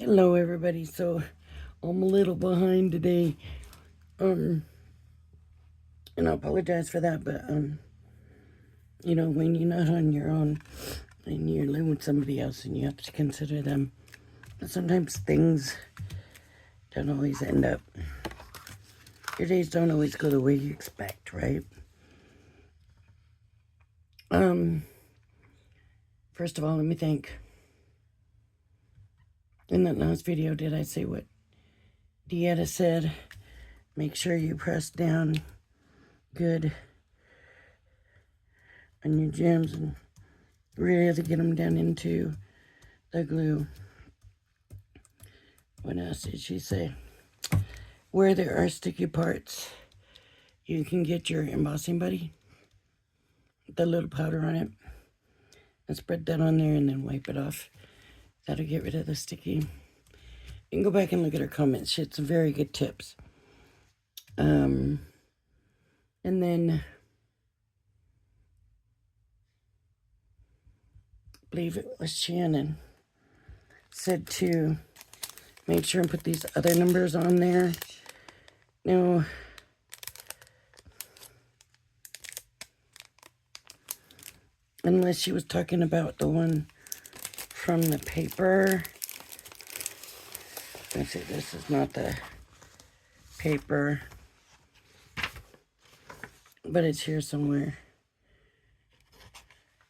Hello everybody. So I'm a little behind today. And I apologize for that, but when you're not on your own and you're living with somebody else and you have to consider them, sometimes things don't always end up, your days don't always go the way you expect, right? First of all, let me think. In that last video, did I say what Dieta said? Make sure you press down good on your gems and really get them down into the glue. What else did she say? Where there are sticky parts, you can get your embossing buddy, the little powder on it, and spread that on there and then wipe it off. That'll get rid of the sticky. You can go back and look at her comments. She had some very good tips. And then I believe it was Shannon said to make sure and put these other numbers on there. Now, unless she was talking about the one from the paper. Let's see, this is not the paper, but it's here somewhere.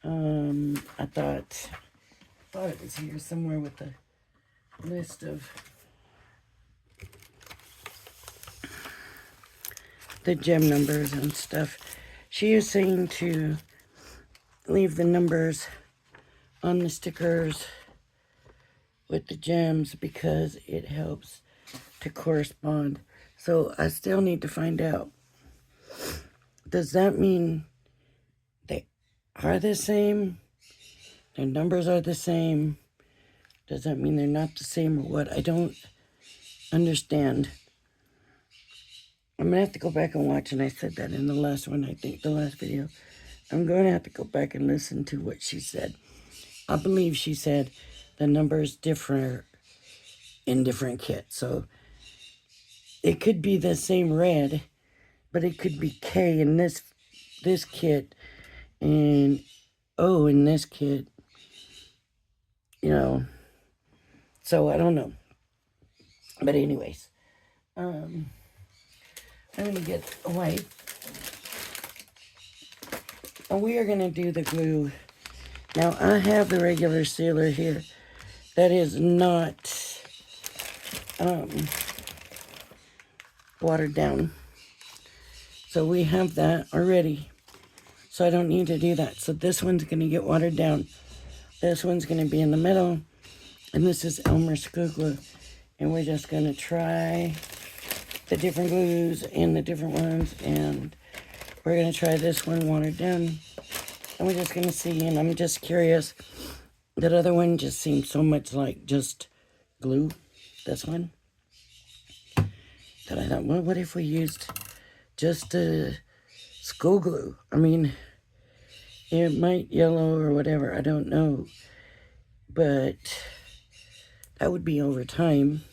I thought it was here somewhere with the list of the gem numbers and stuff. She is saying to leave the numbers on the stickers with the gems because it helps to correspond. So I still need to find out. Does that mean they are the same? Their numbers are the same? Does that mean they're not the same or what? I don't understand. I'm going to have to go back and watch, and I said that in the last one, I think, the last video. I'm going to have to go back and listen to what she said. I believe she said the numbers differ in different kits. So it could be the same red, but it could be K in this kit and O in this kit. So I don't know. But anyways, I'm going to get a wipe. And we are going to do the glue. Now, I have the regular sealer here. That is not watered down. So we have that already. So I don't need to do that. So this one's going to get watered down. This one's going to be in the middle. And this is Elmer School Glue. And we're just going to try the different glues and the different ones. And we're going to try this one watered down. And we're just going to see. And I'm just curious. That other one just seems so much like just glue. This one. That I thought, well, what if we used just school glue? I mean, it might yellow or whatever. I don't know. But that would be over time.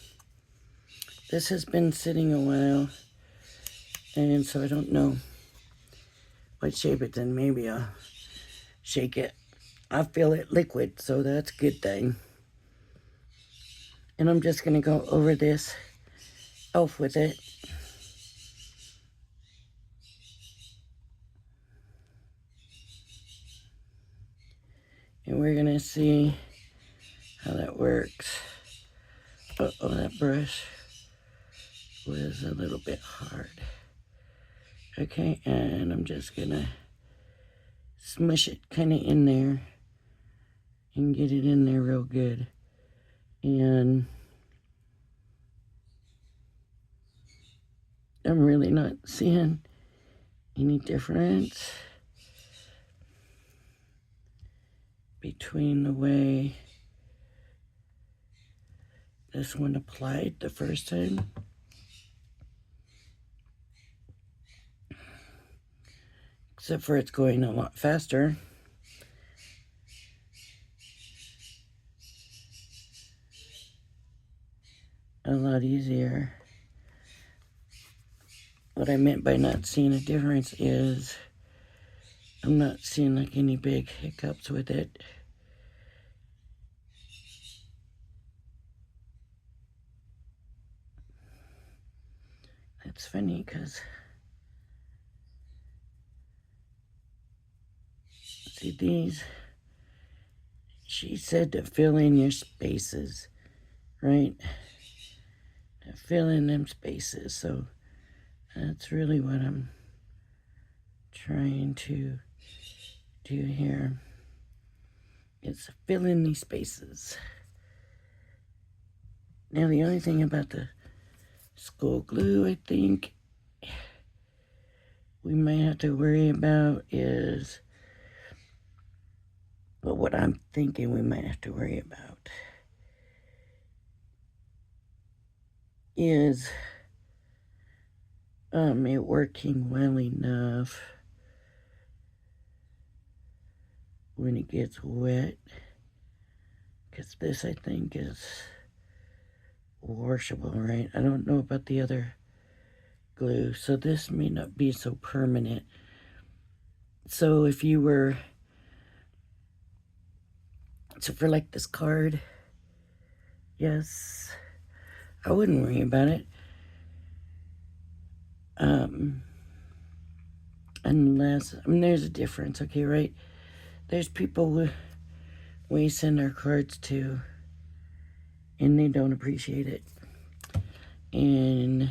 This has been sitting a while. And so I don't know what shape it's in. Maybe I'll shake it. I feel it liquid, so that's a good thing. And I'm just going to go over this elf with it. And we're going to see how that works. Uh-oh, that brush was a little bit hard. Okay, and I'm just going to smush it kind of in there and get it in there real good. And I'm really not seeing any difference between the way this one applied the first time. Except for it's going a lot faster. a lot easier. What I meant by not seeing a difference is I'm not seeing like any big hiccups with it. It's funny because, see these, she said to fill in your spaces, right? To fill in them spaces. So that's really what I'm trying to do here. Is fill in these spaces. Now the only thing about the school glue I think we may have to worry about is, well, what I'm thinking we might have to worry about is it working well enough when it gets wet, because this I think is washable, right? I don't know about the other glue, so this may not be so permanent. So if you were, so for like this card, yes, I wouldn't worry about it. Unless, I mean, there's a difference, okay, right? There's people we send our cards to, and they don't appreciate it. And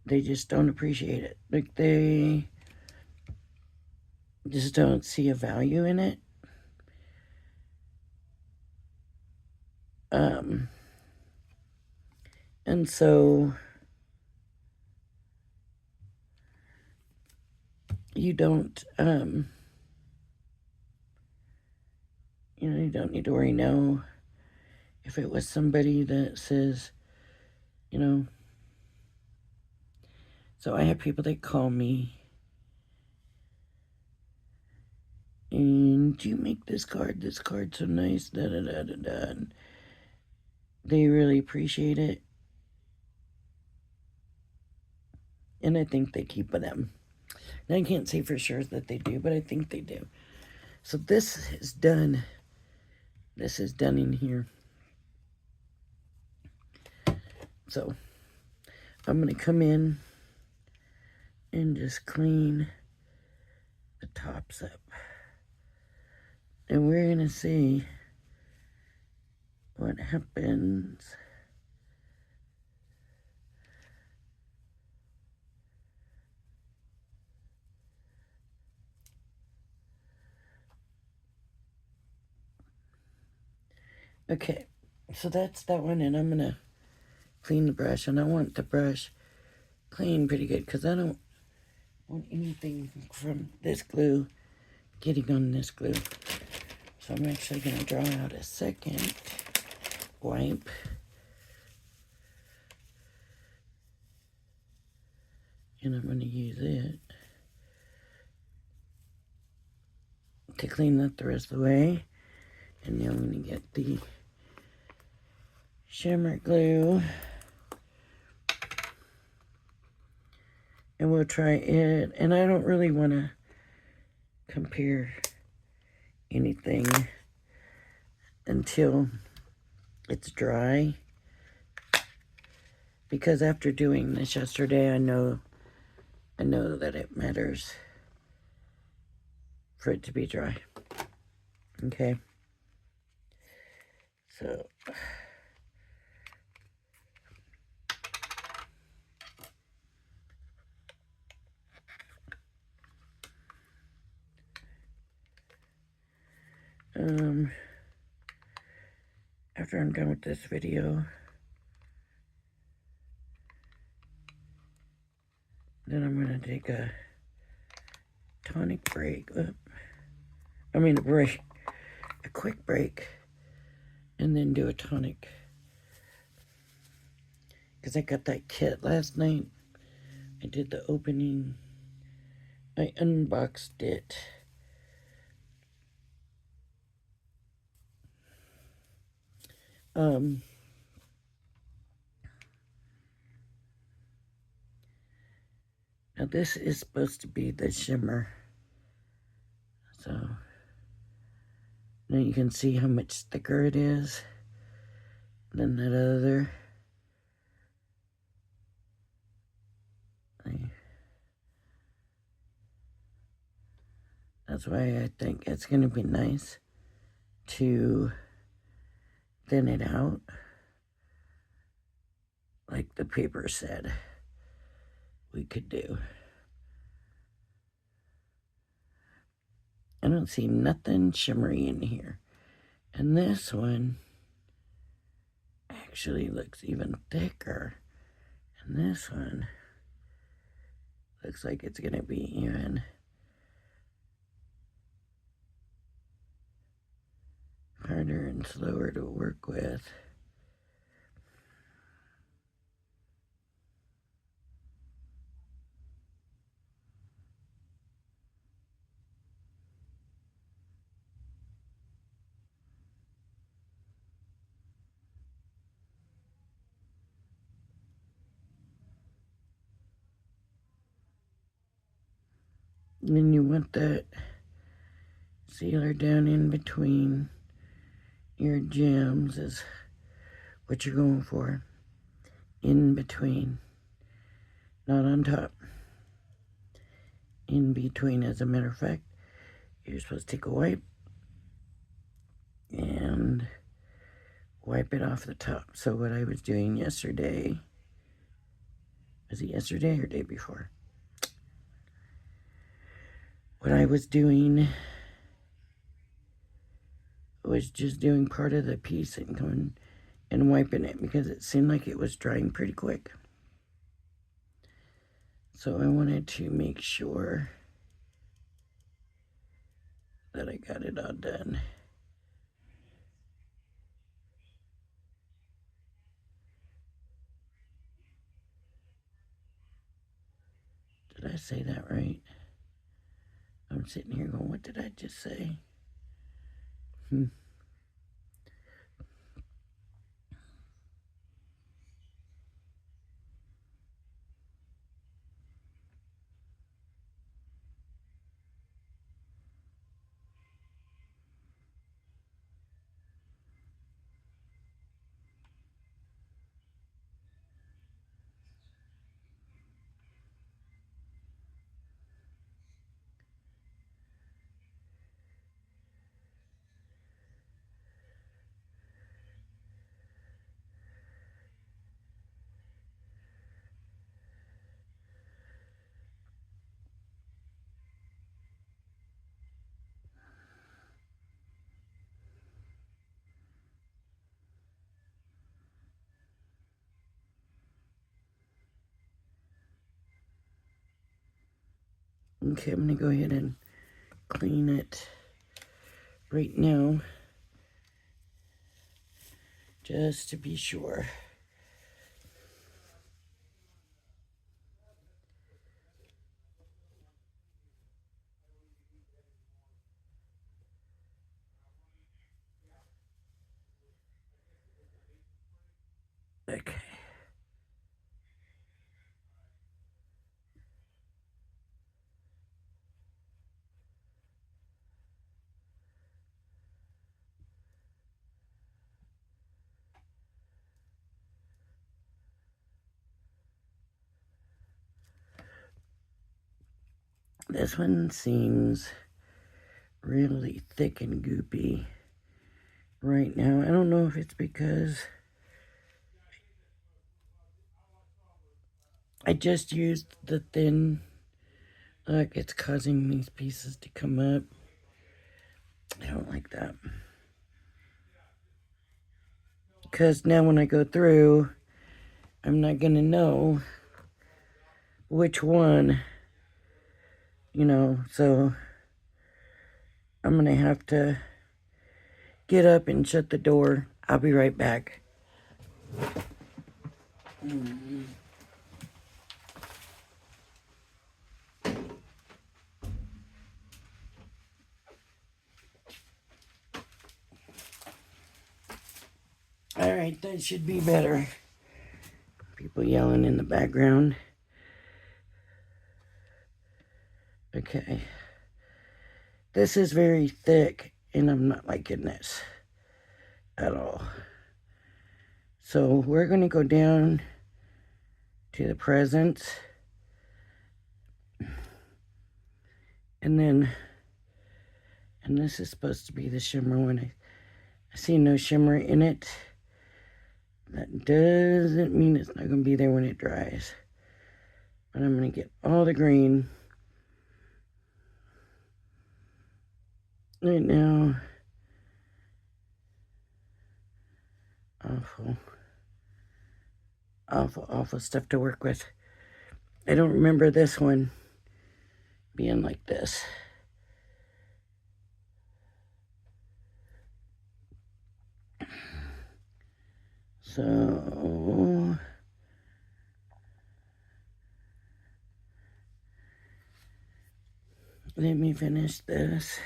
they just don't appreciate it. Like, they just don't see a value in it. And so you don't, you don't need to worry now if it was somebody that says, so I have people that call me, and you make this card's so nice, da da da da da. And they really appreciate it. And I think they keep with them. And I can't say for sure that they do, but I think they do. So this is done. This is done in here. So I'm going to come in and just clean the tops up. And we're going to see what happens. Okay, so that's that one, and I'm going to clean the brush. And I want the brush clean pretty good because I don't want anything from this glue getting on this glue. So I'm actually going to draw out a second wipe. And I'm going to use it to clean that the rest of the way. And then I'm going to get the shimmer glue. And we'll try it. And I don't really want to compare anything until it's dry. Because after doing this yesterday, I know that it matters for it to be dry. Okay. So after I'm done with this video, then I'm going to take a tonic break. A quick break, and then do a tonic. Because I got that kit last night. I did the opening. I unboxed it. Now this is supposed to be the shimmer. So now you can see how much thicker it is than that other. That's why I think it's going to be nice to thin it out like the paper said we could do. I don't see nothing shimmery in here. And this one actually looks even thicker. And this one looks like it's going to be even harder and slower to work with. And then you want that sealer down in between your gems is what you're going for. In between. Not on top. In between, as a matter of fact. You're supposed to take a wipe and wipe it off the top. So what I was doing yesterday, was it yesterday or day before? What I was doing was just doing part of the piece and going and wiping it because it seemed like it was drying pretty quick. So I wanted to make sure that I got it all done. Did I say that right? I'm sitting here going, what did I just say? Okay, I'm going to go ahead and clean it right now, just to be sure. Okay. This one seems really thick and goopy right now. I don't know if it's because I just used the thin. Look, it's causing these pieces to come up. I don't like that. Because now when I go through, I'm not going to know which one, so I'm going to have to get up and shut the door. I'll be right back. Alright, that should be better. People yelling in the background. Okay. This is very thick, and I'm not liking this at all. So we're going to go down to the presents. And then, and this is supposed to be the shimmer one. I see no shimmer in it. That doesn't mean it's not going to be there when it dries. But I'm going to get all the green. Right now. Awful stuff to work with. I don't remember this one being like this. So let me finish this.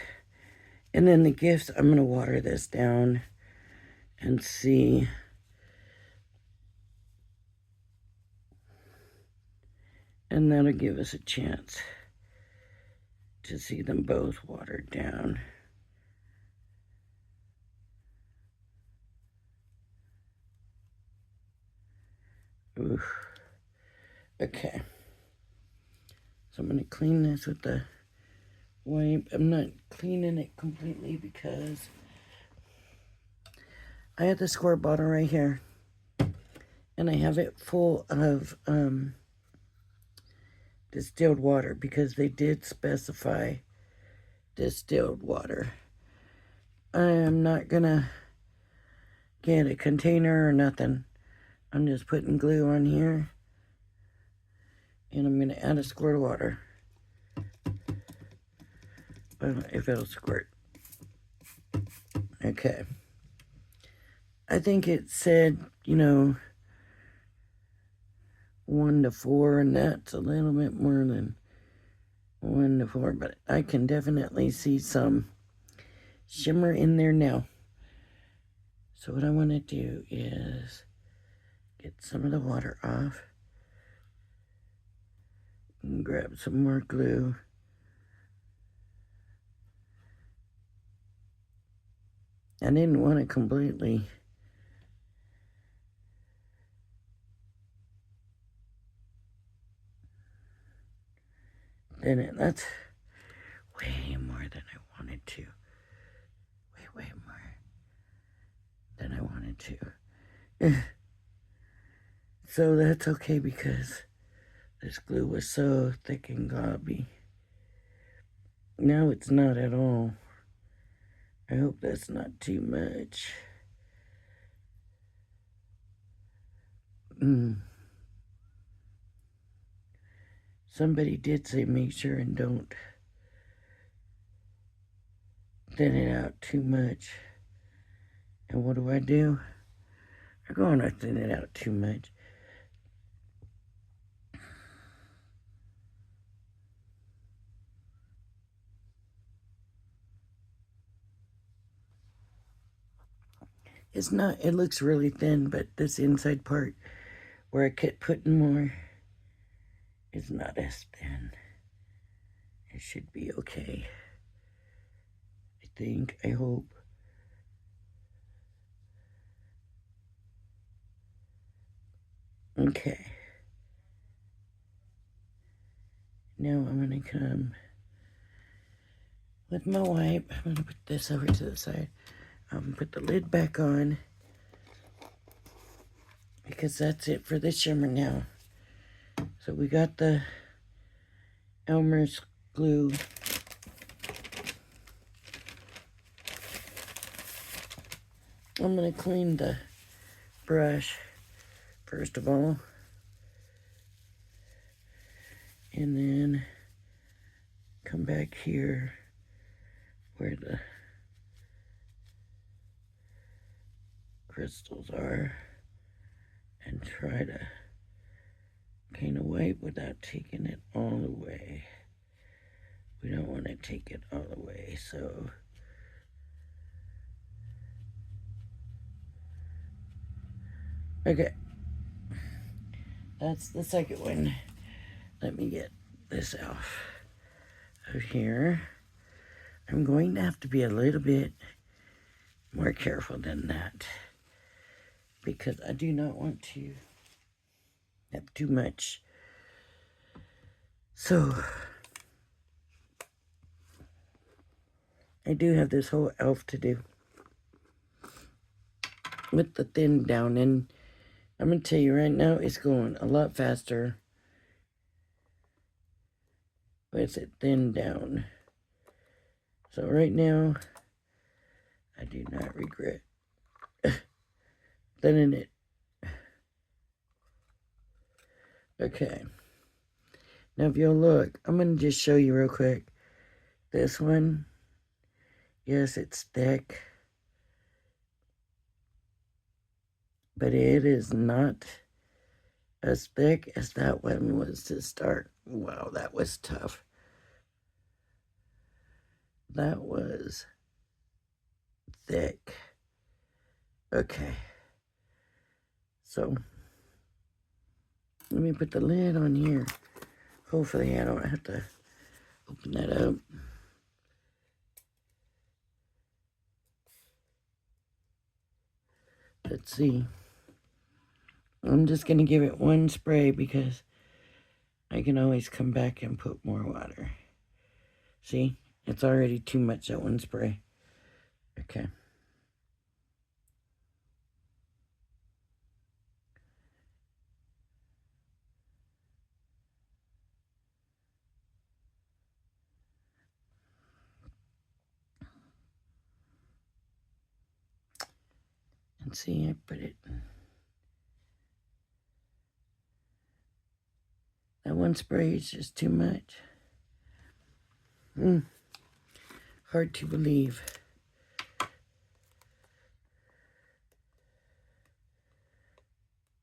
And then the gifts, I'm going to water this down and see. And that'll give us a chance to see them both watered down. Oof. Okay. So I'm going to clean this with the wipe. I'm not cleaning it completely because I have the squirt bottle right here. And I have it full of distilled water because they did specify distilled water. I am not going to get a container or nothing. I'm just putting glue on here. And I'm going to add a squirt of water. I don't know if it'll squirt. Okay. I think it said, 1 to 4, and that's a little bit more than 1 to 4, but I can definitely see some shimmer in there now. So what I want to do is get some of the water off and grab some more glue. I didn't want to completely thin it. That's way more than I wanted to. Way more than I wanted to. So that's okay because this glue was so thick and gobby. Now it's not at all. I hope that's not too much. Somebody did say make sure and don't thin it out too much. And what do? I'm going to thin it out too much. It's not, it looks really thin, but this inside part where I kept putting more is not as thin. It should be okay. I hope. Okay. Now I'm going to come with my wipe. I'm going to put this over to the side. Put the lid back on because that's it for the shimmer now. So we got the Elmer's glue. I'm going to clean the brush first of all. And then come back here where the crystals are and try to kind of wipe without taking it all the way. We don't want to take it all the way, so Okay, that's the second one. Let me get this off of here. I'm going to have to be a little bit more careful than that because I do not want to have too much. So, I do have this whole elf to do with the thin down, and I'm going to tell you right now, it's going a lot faster with it thin down. So right now, I do not regret thinning it. Okay. Now if you'll look, I'm going to just show you real quick. This one, yes, it's thick, but it is not as thick as that one was to start. Wow, that was tough. That was thick. Okay. So, let me put the lid on here. Hopefully I don't have to open that up. Let's see. I'm just going to give it one spray because I can always come back and put more water. See? It's already too much at one spray. Okay. And see, I put it. That one spray is just too much. Hard to believe.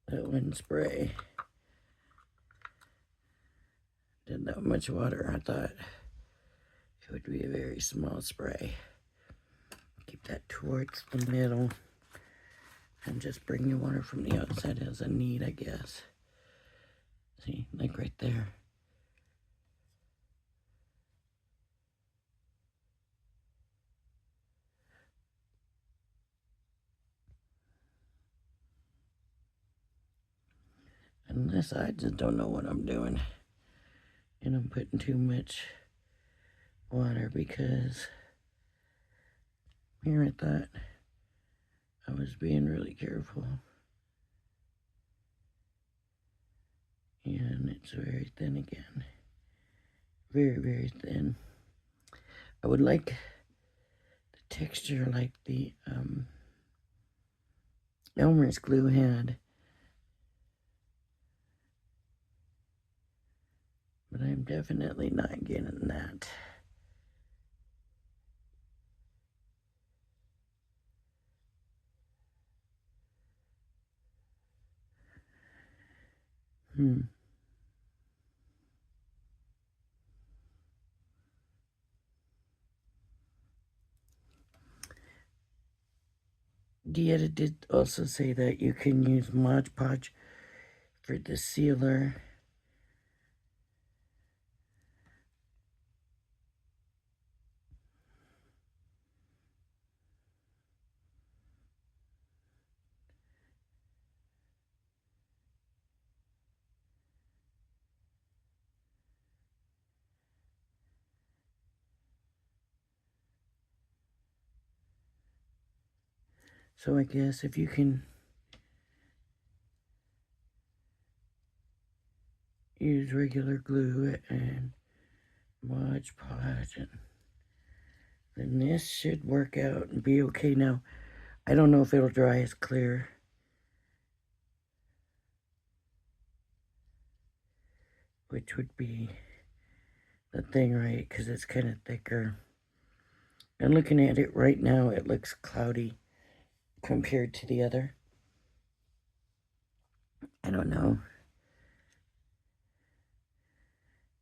That one spray did that much water. I thought it would be a very small spray. Keep that towards the middle. And just bring the water from the outside as I need, I guess. See, like right there. Unless I just don't know what I'm doing. And I'm putting too much water because here I thought I was being really careful. And it's very thin again. Very, very thin. I would like the texture like the Elmer's glue had. But I'm definitely not getting that. Dieta did also say that you can use Mod Podge for the sealer. So I guess if you can use regular glue and Mod Podge, then this should work out and be okay. Now, I don't know if it'll dry as clear, which would be the thing, right? Because it's kind of thicker. And looking at it right now, it looks cloudy compared to the other. I don't know.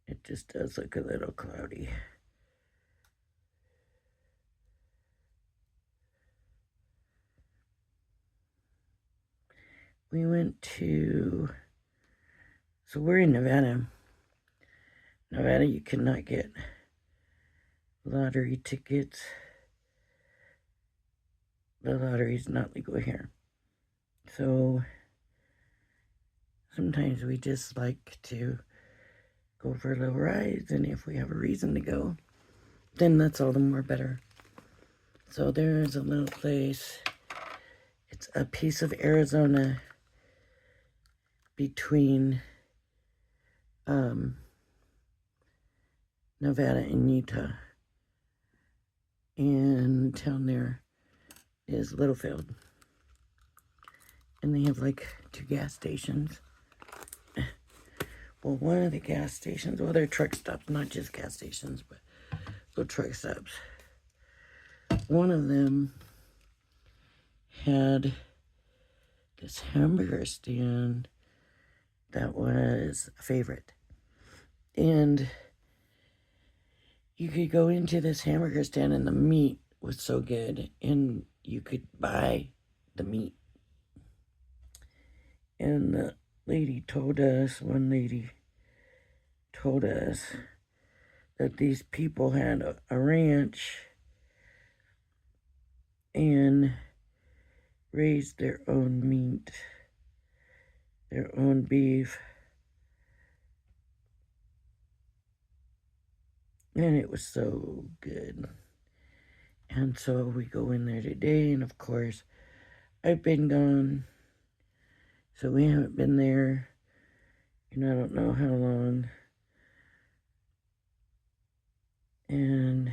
It just does look a little cloudy. we went to, so we're in Nevada. Nevada, you cannot get lottery tickets. The lottery is not legal here. So sometimes we just like to go for little rides, and if we have a reason to go, then that's all the more better. So there's a little place. It's a piece of Arizona between Nevada and Utah. And down there is Littlefield. And they have like 2 gas stations. Well, one of the gas stations, well, they're truck stops, not just gas stations, but little truck stops. One of them had this hamburger stand that was a favorite. And you could go into this hamburger stand and the meat was so good, and you could buy the meat. And the lady told us, one lady told us that these people had a ranch and raised their own meat, their own beef. And it was so good. And so we go in there today, and of course, I've been gone, so we haven't been there in I don't know how long. And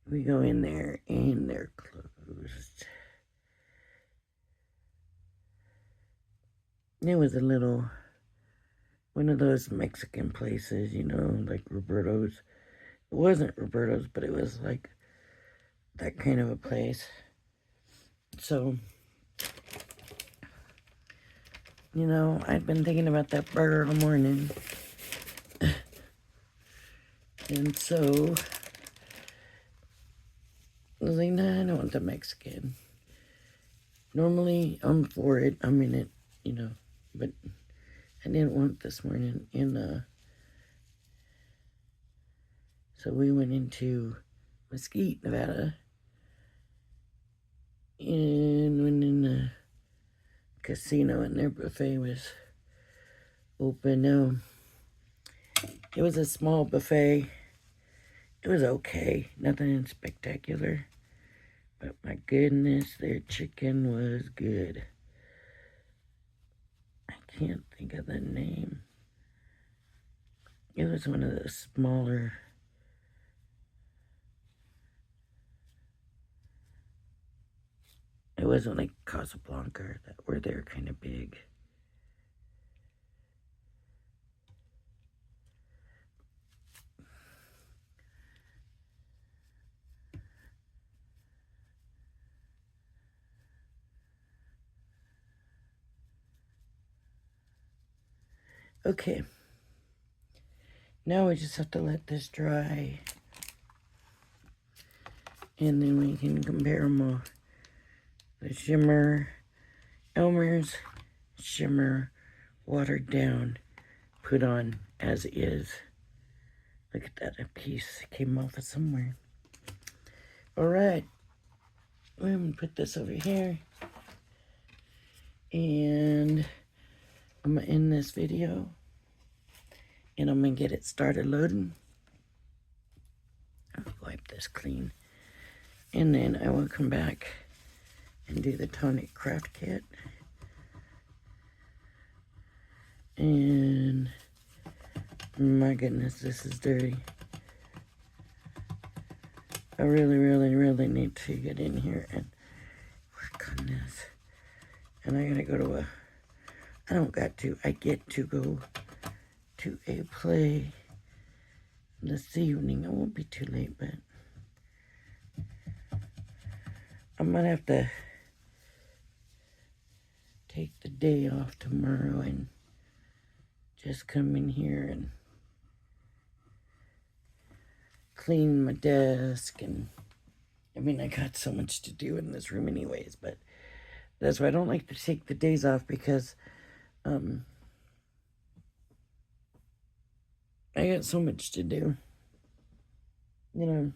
we go in there, and they're closed. It was a little, one of those Mexican places, you know, like Roberto's. It wasn't Roberto's, but it was like that kind of a place. So, you know, I've been thinking about that burger all morning. And so, I was like, nah, I don't want the Mexican. Normally, I'm for it. I'm in it, you know. But I didn't want this morning. And so we went into Mesquite, Nevada. And went in the casino, and their buffet was open. Now, it was a small buffet. It was okay. Nothing spectacular. But my goodness, their chicken was good. I can't think of the name. It was one of the smaller. It wasn't like Casablanca, where they're kind of big. Okay. Now we just have to let this dry. And then we can compare them all. The shimmer, Elmer's shimmer, watered down, put on as is. Look at that, a piece came off of somewhere. All right, I'm gonna put this over here. And I'm gonna end this video. And I'm gonna get it started loading. I'll wipe this clean. And then I will come back and do the tonic craft kit. And my goodness, this is dirty. I really, really, really need to get in here and work on this. And I gotta go to I get to go to a play this evening. I won't be too late, but I might have to take the day off tomorrow and just come in here and clean my desk. And I mean, I got so much to do in this room anyways, but That's why I don't like to take the days off, because I got so much to do. You know.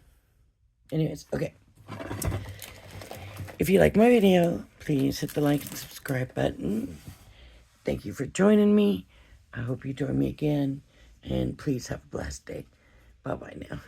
Anyways, okay. If you like my video, please hit the like and subscribe button. Thank you for joining me. I hope you join me again. And please have a blessed day. Bye-bye now.